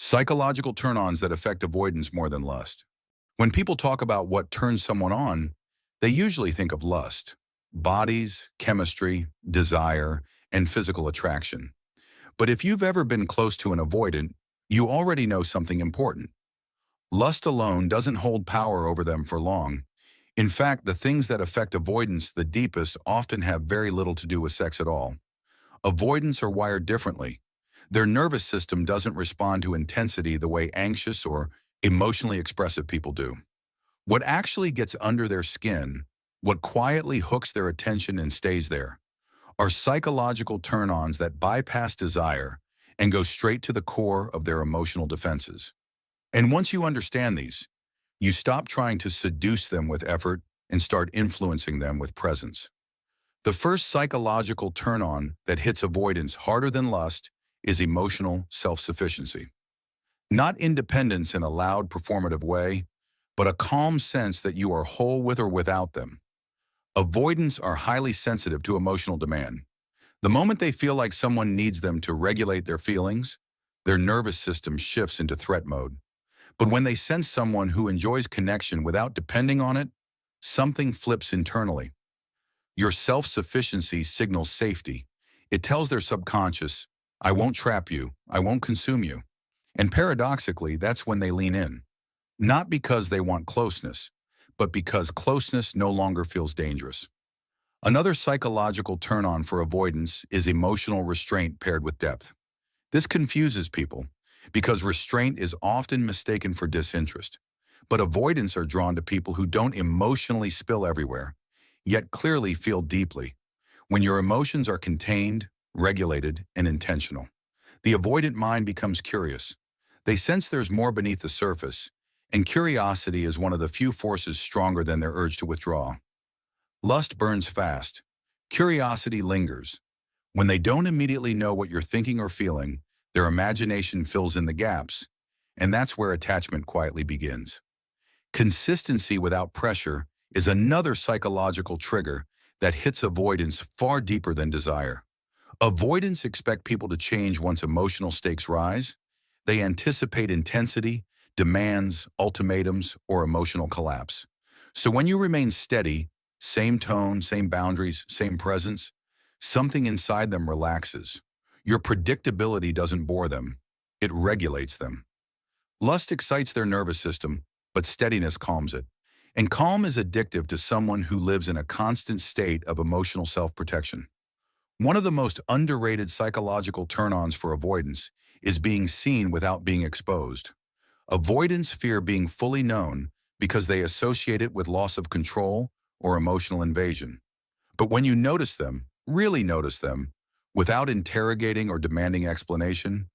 Psychological turn-ons that affect avoidance more than lust. When people talk about what turns someone on, they usually think of lust, bodies, chemistry, desire, and physical attraction. But if you've ever been close to an avoidant, you already know something important. Lust alone doesn't hold power over them for long. In fact, the things that affect avoidance the deepest often have very little to do with sex at all. Avoidants are wired differently. Their nervous system doesn't respond to intensity the way anxious or emotionally expressive people do. What actually gets under their skin, what quietly hooks their attention and stays there, are psychological turn-ons that bypass desire and go straight to the core of their emotional defenses. And once you understand these, you stop trying to seduce them with effort and start influencing them with presence. The first psychological turn-on that hits avoidance harder than lust is emotional self-sufficiency. Not independence in a loud, performative way, but a calm sense that you are whole with or without them. Avoidants are highly sensitive to emotional demand. The moment they feel like someone needs them to regulate their feelings, their nervous system shifts into threat mode. But when they sense someone who enjoys connection without depending on it, something flips internally. Your self-sufficiency signals safety. It tells their subconscious, I won't trap you, I won't consume you. And paradoxically, that's when they lean in. Not because they want closeness, but because closeness no longer feels dangerous. Another psychological turn-on for avoidance is emotional restraint paired with depth. This confuses people because restraint is often mistaken for disinterest. But avoidants are drawn to people who don't emotionally spill everywhere, yet clearly feel deeply. When your emotions are contained, regulated, and intentional, the avoidant mind becomes curious. They sense there's more beneath the surface, and curiosity is one of the few forces stronger than their urge to withdraw. Lust burns fast. Curiosity lingers. When they don't immediately know what you're thinking or feeling, their imagination fills in the gaps, and that's where attachment quietly begins. Consistency without pressure is another psychological trigger that hits avoidance far deeper than desire. Avoidants expect people to change once emotional stakes rise. They anticipate intensity, demands, ultimatums, or emotional collapse. So when you remain steady, same tone, same boundaries, same presence, something inside them relaxes. Your predictability doesn't bore them. It regulates them. Lust excites their nervous system, but steadiness calms it. And calm is addictive to someone who lives in a constant state of emotional self-protection. One of the most underrated psychological turn-ons for avoidance is being seen without being exposed. Avoidants fear being fully known because they associate it with loss of control or emotional invasion. But when you notice them, really notice them, without interrogating or demanding explanation,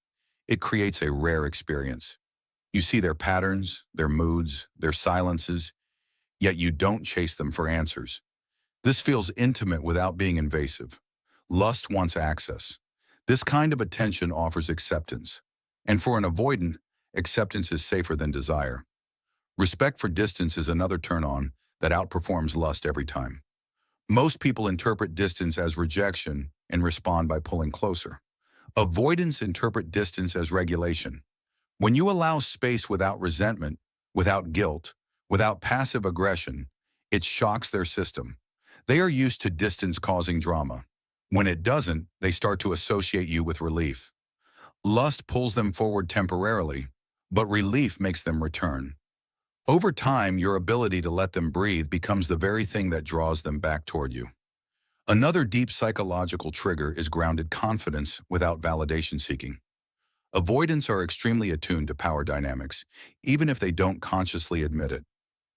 it creates a rare experience. You see their patterns, their moods, their silences, yet you don't chase them for answers. This feels intimate without being invasive. Lust wants access. This kind of attention offers acceptance. And for an avoidant, acceptance is safer than desire. Respect for distance is another turn-on that outperforms lust every time. Most people interpret distance as rejection and respond by pulling closer. Avoidants interpret distance as regulation. When you allow space without resentment, without guilt, without passive aggression, it shocks their system. They are used to distance causing drama. When it doesn't, they start to associate you with relief. Lust pulls them forward temporarily, but relief makes them return. Over time, your ability to let them breathe becomes the very thing that draws them back toward you. Another deep psychological trigger is grounded confidence without validation seeking. Avoidants are extremely attuned to power dynamics, even if they don't consciously admit it.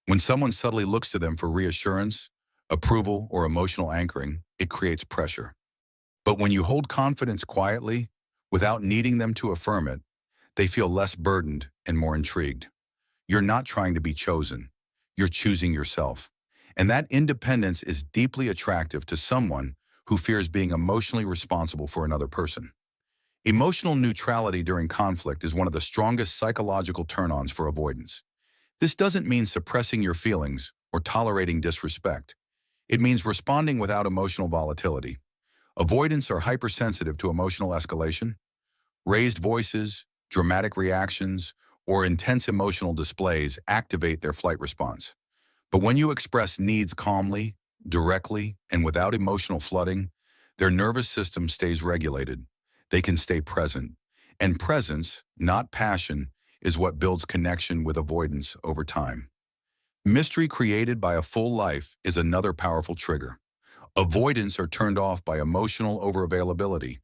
When someone subtly looks to them for reassurance, approval, or emotional anchoring, it creates pressure. But when you hold confidence quietly, without needing them to affirm it, they feel less burdened and more intrigued. You're not trying to be chosen. You're choosing yourself. And that independence is deeply attractive to someone who fears being emotionally responsible for another person. Emotional neutrality during conflict is one of the strongest psychological turn-ons for avoidance. This doesn't mean suppressing your feelings or tolerating disrespect. It means responding without emotional volatility. Avoidants are hypersensitive to emotional escalation. Raised voices, dramatic reactions, or intense emotional displays activate their flight response. But when you express needs calmly, directly, and without emotional flooding, their nervous system stays regulated. They can stay present. And presence, not passion, is what builds connection with avoidance over time. Mystery created by a full life is another powerful trigger. Avoidants are turned off by emotional overavailability,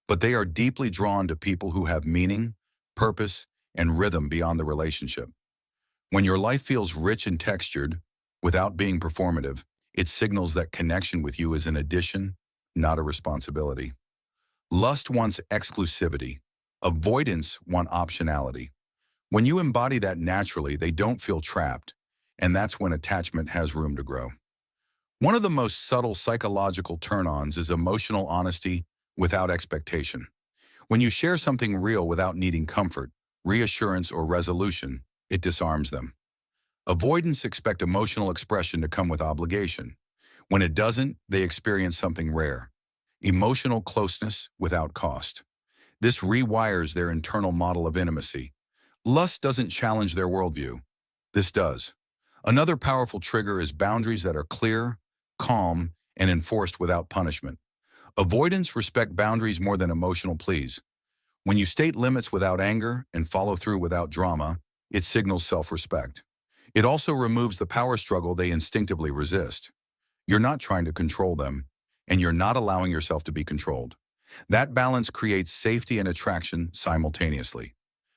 but they are deeply drawn to people who have meaning, purpose, and rhythm beyond the relationship. When your life feels rich and textured, without being performative, it signals that connection with you is an addition, not a responsibility. Lust wants exclusivity. Avoidants want optionality. When you embody that naturally, they don't feel trapped, and that's when attachment has room to grow. One of the most subtle psychological turn-ons is emotional honesty without expectation. When you share something real without needing comfort, reassurance, or resolution, it disarms them. Avoidants expect emotional expression to come with obligation. When it doesn't, they experience something rare: emotional closeness without cost. This rewires their internal model of intimacy. Lust doesn't challenge their worldview. This does. Another powerful trigger is boundaries that are clear, calm, and enforced without punishment. Avoidants respect boundaries more than emotional pleas. When you state limits without anger and follow through without drama, it signals self-respect. It also removes the power struggle they instinctively resist. You're not trying to control them, and you're not allowing yourself to be controlled. That balance creates safety and attraction simultaneously.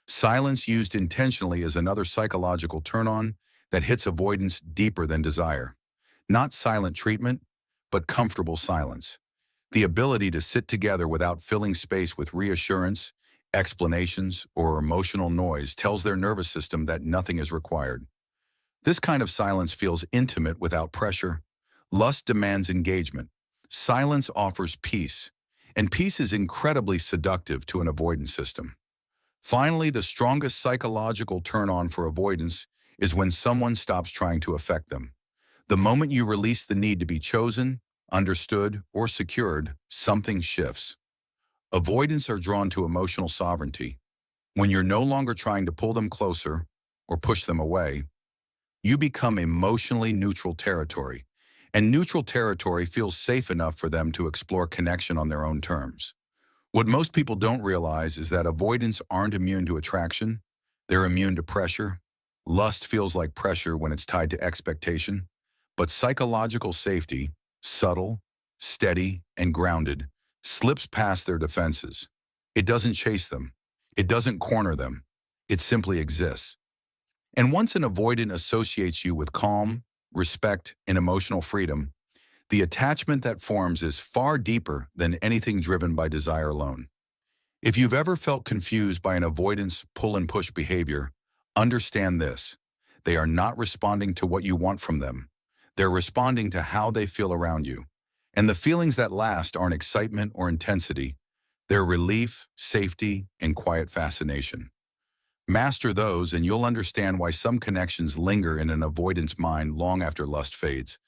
Silence used intentionally is another psychological turn-on that hits avoidance deeper than desire. Not silent treatment, but comfortable silence. The ability to sit together without filling space with reassurance, explanations, or emotional noise tells their nervous system that nothing is required. This kind of silence feels intimate without pressure. Lust demands engagement. Silence offers peace, and peace is incredibly seductive to an avoidance system. Finally, the strongest psychological turn-on for avoidance is when someone stops trying to affect them. The moment you release the need to be chosen, understood, or secured, something shifts. Avoidants are drawn to emotional sovereignty. When you're no longer trying to pull them closer or push them away, you become emotionally neutral territory, and neutral territory feels safe enough for them to explore connection on their own terms. What most people don't realize is that avoidants aren't immune to attraction. They're immune to pressure. Lust feels like pressure when it's tied to expectation, but psychological safety, subtle, steady, and grounded, slips past their defenses. It doesn't chase them. It doesn't corner them. It simply exists. And once an avoidant associates you with calm, respect, and emotional freedom, the attachment that forms is far deeper than anything driven by desire alone. If you've ever felt confused by an avoidance pull-and-push behavior, understand this: they are not responding to what you want from them. They're responding to how they feel around you. And the feelings that last aren't excitement or intensity. They're relief, safety, and quiet fascination. Master those, and you'll understand why some connections linger in an avoidance mind long after lust fades.